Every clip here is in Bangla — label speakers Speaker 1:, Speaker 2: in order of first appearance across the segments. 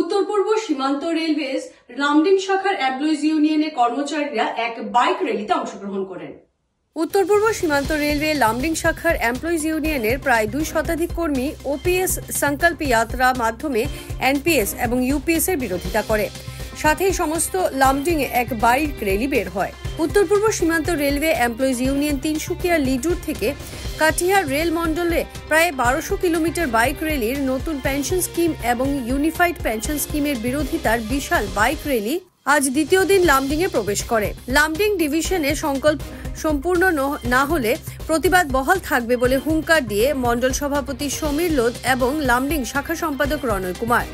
Speaker 1: উত্তর পূর্ব সীমান্ত রেলওয়েজ লামডিং শাখার এমপ্লয়িজ ইউনিয়নের কর্মচারীরা এক বাইক র্যালিতে অংশগ্রহণ করেন। উত্তর পূর্ব সীমান্ত রেলওয়ে লামডিং শাখার এমপ্লয়িজ ইউনিয়নের প্রায় 2 শতাধিক কর্মী ওপিএস সংকল্প যাত্রা মাধ্যমে এনপিএস এবং ইউপিএস এর বিরোধিতা করে। সাথে সমস্ত লামডিং এ এক বাইক র্যালি বের হয়। উত্তর পূর্ব সীমান্ত রেলওয়ে এমপ্লয়িজ ইউনিয়ন তিনসুকিয়া লিডুর থেকে কাটিহার রেল মন্ডলে প্রায় 1200 কিলোমিটার বাইক র্যালির নতুন পেনশন স্কিম এবং ইউনিফাইড পেনশন স্কিমের বিরোধিতার বিশাল বাইক র্যালি আজ দ্বিতীয় দিন লামডিং এ প্রবেশ করে। লামডিং ডিভিশনে সংকল্প সম্পূর্ণ না হলে প্রতিবাদ বহাল থাকবে বলে হুঙ্কার দিয়ে মন্ডল সভাপতি সমীর লোধ এবং লামডিং শাখা সম্পাদক রণয় কুমার।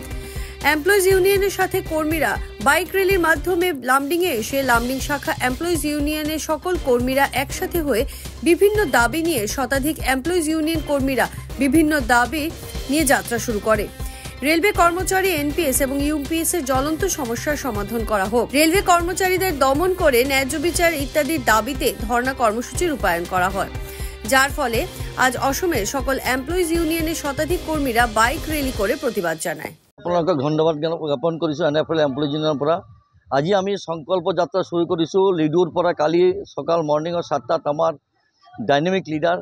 Speaker 1: এমপ্লয়িজ ইউনিয়নের সাথে কর্মীরা বাইক র্যালির মাধ্যমে লামডিং এ এসে লামডিং শাখা এমপ্লয়িজ ইউনিয়নের সকল কর্মীরা একসাথে হয়ে বিভিন্ন দাবি নিয়ে শতাধিক এমপ্লয়িজ ইউনিয়ন কর্মীরা বিভিন্ন দাবি নিয়ে যাত্রা শুরু করে। রেলওয়ে কর্মচারী এনপিএস এবং ইউপিএস এর জ্বলন্ত সমস্যার সমাধান করা হোক, রেলওয়ে কর্মচারীদের দমন করে ন্যায্য বিচার ইত্যাদির দাবিতে ধর্ণা কর্মসূচি রূপায়ণ করা হয়, যার ফলে আজ অসমের সকল এমপ্লয়িজ ইউনিয়নের শতাধিক কর্মীরা বাইক ৰ্যালি করে প্রতিবাদ জানায়।
Speaker 2: আপোনালোকক ধন্যবাদ জ্ঞাপন কৰিছোঁ। এনএফএল এমপ্লয়িজ ইউনিয়নৰ পৰা আজি আমি সংকল্প যাত্ৰা শুরু কৰিছোঁ। লিডুৰ পৰা কালি সকাল মৰ্ণিঙৰ 7টাত আমাৰ ডাইনামিক লিডাৰ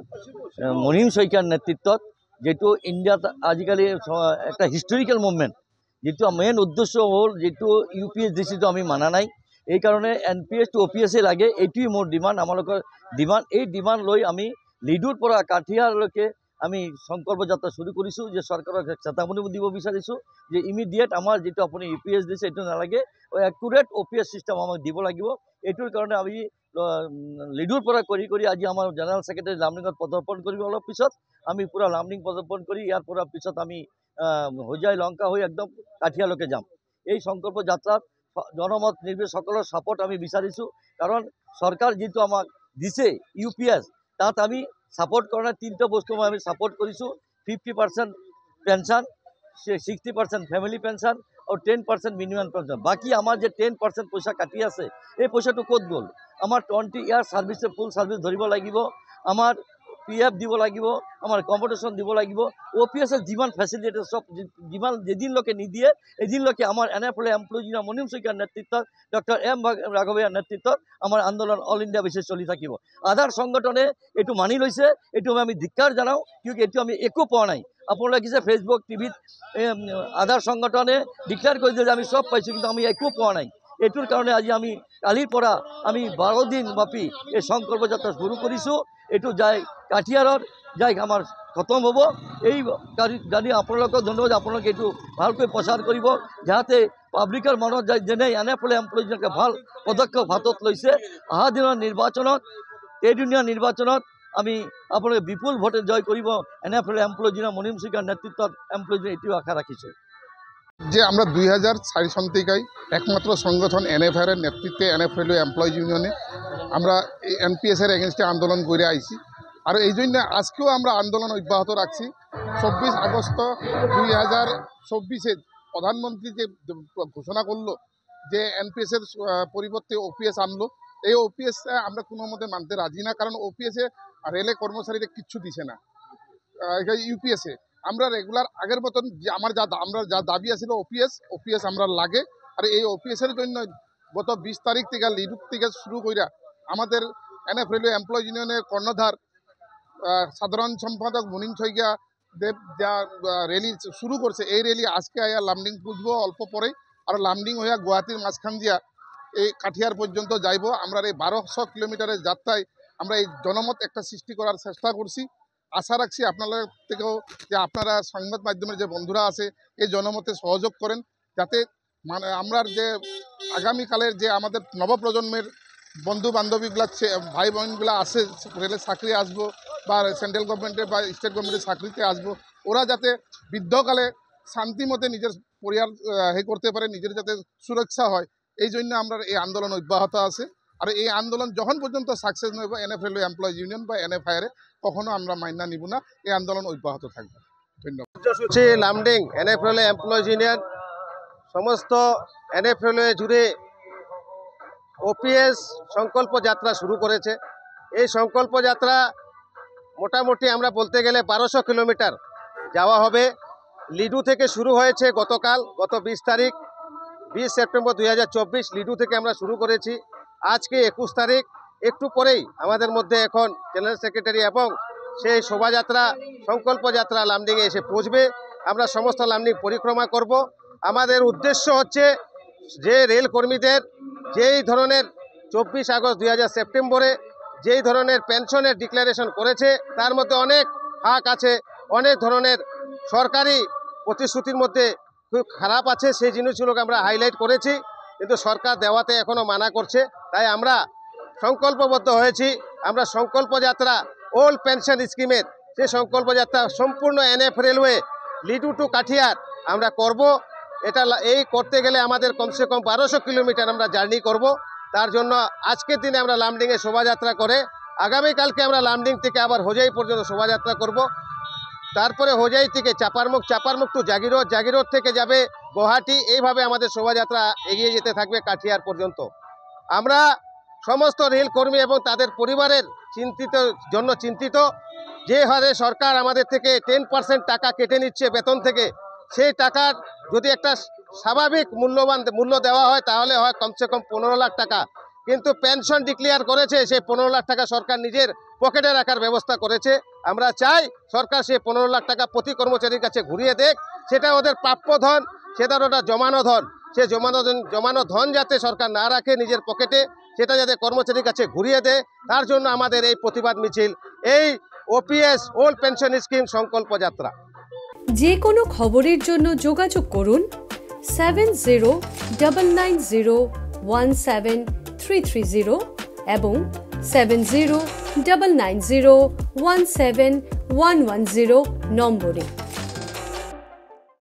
Speaker 2: মনিম শইকীয়াৰ নেতৃত্বত, যেটো ইণ্ডিয়াত আজিকালি একটা হিষ্টৰিকেল মুভমেণ্ট, যেটো মেইন উদ্দেশ্য হ'ল যেটো ইউপিএস ডিচিটো আমি মানা নাই, এই কাৰণে এনপিএস টু ওপিএসে লাগে। এইটোৱেই মোৰ ডিমাণ্ড, আমালোকৰ ডিমাণ্ড। এই ডিমাণ্ড লৈ আমি লিডুৰ পৰা কাঠিয়াৰলৈকে আমি সংকল্প যাত্ৰা শুরু কৰিছোঁ যে চৰকাৰক চেতাৱনী দিব বিচাৰিছোঁ যে ইমিডিয়েট আমাৰ যেটো আপুনি ইউপিএস দিছে এইটো নালাগে, একুৰেট ওপিএস চিষ্টেম আমাক দিব লাগিব। এইটোৰ কাৰণে আমি লিডুৰ পৰা কৰি আজি আমাৰ জেনেৰেল সেক্ৰেটাৰী লামডিঙত পদাৰ্পণ কৰিব। অলপ পিছত আমি পুৰা লামডিং পদাৰ্পণ কৰি ইয়াৰ পৰা পিছত আমি হোজাই লংকা হৈ একদম কাঠিয়ালৈকে যাম। এই সংকল্প যাত্ৰাত জনমত নিৰ্বিশেষে সকলৰ সাপোর্ট আমি বিচাৰিছোঁ, কাৰণ চৰকাৰ যেটো আমাক দিছে ইউপিএস, তাত আমি সাপোর্ট কৰা 3টা বস্তু আমি সাপোর্ট কৰিছোঁ। 50% পেনশন, 60% ফ্যামিলি পেনশন আৰু 10% মিনিমাম পেনশন। বাকি আমাৰ যে 10% পইচা কাটি আছে, এই পইচাটো ক'ত গ'ল? আমাৰ 20 ইয়াৰ সার্ভিসে ফুল সার্ভিস ধৰিব লাগিব, আমাৰ পিএফ দিব লাগিব, আমাৰ কম্পিটিশন দিব লাগিব। ওপিএস এর যিমান ফেসিলিটি সব যিমান যেদিনলৈকে নিদিয়ে এদিনলৈকে আমাৰ এনএফএল এমপ্লয়িজ ইউনিয়ন মনিম শইকীয়াৰ নেতৃত্বত, ডক্টর এম রাঘবইয়াৰ নেতৃত্বত আমাৰ আন্দোলন অল ইন্ডিয়া বেসিস চলি থাকিব। আধাৰ সংগঠনে এইটো মানি লৈছে, এইটো আমি ধিক্কাৰ জনাওঁ, কিয়কি এইটো আমি একো পোৱা নাই। আপোনালোকে দেখিছে ফেসবুক টিভিত আধাৰ সংগঠনে ডিক্লেয়াৰ কৰিছে যে আমি সব পাইছোঁ, কিন্তু আমি একো পোৱা নাই। এইটোৰ কাৰণে আজি আমি কালিৰ পৰা আমি 12 দিন ব্যাপী এই সংকল্প যাত্ৰা শুরু কৰিছোঁ। এইটো যায় কাঠিয়াৰৰ যাই আমাৰ খতম হ'ব। এই জানি আপোনালোকক ধন্যবাদ। আপোনালোকে এইটো ভালকৈ প্ৰচাৰ কৰিব, যাতে পাব্লিকৰ মনত যায় যেনে এনএফএল এমপ্লয়িজকে ভাল পদক্ষেপ হাতত লৈছে। অহা দিনৰ নিৰ্বাচনত, ট্ৰেড ইউনিয়ন নিৰ্বাচনত আমি আপোনালোকে বিপুল ভোটে জয় কৰিব। এনএফএল এমপ্লয়িজ ইউনিয়ন মনিম শইকীয়াৰ নেতৃত্বত এমপ্লয়িজ এটিও আশা রাখিছে
Speaker 3: যে আমরা 2004 সন থেকেই একমাত্র সংগঠন এনএফআইয়ের নেতৃত্বে এনএফএল এমপ্লয়িজ ইউনিয়নে আমরা এনপিএস এর এগেনস্টে আন্দোলন করে আইছি। আর এই জন্য আজকেও আমরা আন্দোলন অব্যাহত রাখছি। 24 আগস্ট 2024 প্রধানমন্ত্রী যে ঘোষণা করলো যে এনপিএস এর পরিবর্তে ওপিএস আনলো, এই ওপিএস আমরা কোনো মতে মানতে রাজি না, কারণ ওপিএসে রেলে কর্মচারীদের কিচ্ছু দিছে না। ইউপিএসে আমরা রেগুলার আগের মতন আমরা যা দাবি আছিল ওপিএস আমরা লাগে। আর এই ওপিএসের জন্য গত 20 তারিখ থেকে লিডুর থেকে শুরু করে আমাদের এনএফএল এমপ্লয়িজ ইউনিয়নের কর্ণধার সাধারণ সম্পাদক মনিম শইকীয়া দেব যা র্যালি শুরু করছে, এই র্যালি আজকে আয়া লামডিং পুজবো অল্প পরেই। আর লামডিং হইয়া গুয়াহাটির মাঝখান দিয়া এই কাঠিয়ার পর্যন্ত যাইব। আমরা এই 1200 কিলোমিটারের যাত্রায় আমরা এই জনমত একটা সৃষ্টি করার চেষ্টা করছি। আশা রাখছি আপনাদের থেকেও যে আপনারা সংবাদ মাধ্যমের যে বন্ধুরা আছে এই জনমতে সহযোগ করেন, যাতে মানে আমরা যে আগামীকালের যে আমাদের নবপ্রজন্মের বন্ধু বান্ধবীগুলা ভাই বোনগুলা আছে রেলের চাকরি আসবো বা সেন্ট্রাল গভর্নমেন্টের বা স্টেট গভর্নমেন্টের চাকরিতে আসবো, ওরা যাতে বৃদ্ধকালে শান্তিমতে নিজের পরিবার করতে পারে, নিজের যাতে সুরক্ষা হয়, এই জন্য আমরা এই আন্দোলন অব্যাহত আছে। আর এই আন্দোলন যখন পর্যন্ত সাকসেস নইব এনএফএল এমপ্লয়িজ ইউনিয়ন বা এনএফআইআরে কখনো আমরা মাইনা নিব না। এই আন্দোলন অব্যাহত থাকবে। ধন্যবাদ।
Speaker 4: লামডিং এনএফএল এমপ্লয়িজ ইউনিয়ন সমস্ত এনএফএল জুড়ে ওপিএস সংকল্প যাত্রা শুরু করেছে। এই সংকল্প যাত্রা মোটামুটি আমরা বলতে গেলে 1200 কিলোমিটার যাওয়া হবে। লিডু থেকে শুরু হয়েছে গতকাল, গত 20 তারিখ 20 সেপ্টেম্বর 2024 লিডু থেকে আমরা শুরু করেছি। আজকে 21 তারিখ, একটু পরেই আমাদের মধ্যে এখন জেনারেল সেক্রেটারি এবং সেই শোভাযাত্রা সংকল্প যাত্রা লামডিংয়ে এসে পৌঁছবে। আমরা সমস্ত লামডিং পরিক্রমা করব। আমাদের উদ্দেশ্য হচ্ছে যে রেল কর্মীদের যেই ধরনের 24 আগস্ট 2000 সেপ্টেম্বরে যেই ধরনের পেনশনের ডিক্লারেশন করেছে, তার মধ্যে অনেক ফাঁক আছে, অনেক ধরনের সরকারি প্রতিশ্রুতির মধ্যে খুব খারাপ আছে। সেই জিনিসগুলোকে আমরা হাইলাইট করেছি, কিন্তু সরকার দেওয়াতে এখনও মানা করছে। তাই আমরা সংকল্পবদ্ধ হয়েছি, আমরা সংকল্প যাত্রা ওল্ড পেনশন স্কিমের যে সংকল্প যাত্রা সম্পূর্ণ NF railway Ledo to Katihar আমরা করব। এটা এই করতে গেলে আমাদের কমসে কম 1200 কিলোমিটার আমরা জার্নি করব। তার জন্য আজকের দিনে আমরা লামডিংয়ে শোভাযাত্রা করে আগামীকালকে আমরা লামডিং থেকে আবার হোজাই পর্যন্ত শোভাযাত্রা করব। তারপরে হোজাই থেকে চাপারমুখ টু জাগিরোড, জাগিরোড থেকে যাবে গুয়াহাটি। এইভাবে আমাদের শোভাযাত্রা এগিয়ে যেতে থাকবে কাঠিয়ার পর্যন্ত। আমরা সমস্ত রেল কর্মী এবং তাদের পরিবারের চিন্তিত যে হারে সরকার আমাদের থেকে 10% টাকা কেটে নিচ্ছে বেতন থেকে, সেই টাকার যদি একটা স্বাভাবিক মূল্য দেওয়া হয় তাহলে হয় কমসে কম 15 লাখ টাকা। কিন্তু পেনশন ডিক্লেয়ার করেছে, সেই 15 লাখ টাকা সরকার নিজের পকেটে রাখার ব্যবস্থা করেছে। আমরা চাই সরকার সেই 15 লাখ টাকা প্রতি কর্মচারীর কাছে ঘুরিয়ে দেখ। সেটা ওদের প্রাপ্য ধন, সেটা ওটা জমানো ধন। সে জমানো ধন যাতে সরকার না রাখে নিজের পকেটে, সেটা যাতে কর্মচারীর কাছে ঘুরিয়ে দেয়, তার জন্য আমাদের এই প্রতিবাদ মিছিল, এই ওপিএস ওল্ড পেনশন স্কিম সংকল্প যাত্রা।
Speaker 1: যে কোনো খবরের জন্য যোগাযোগ করুন 7099017330 এবং 7099017110 নম্বরে।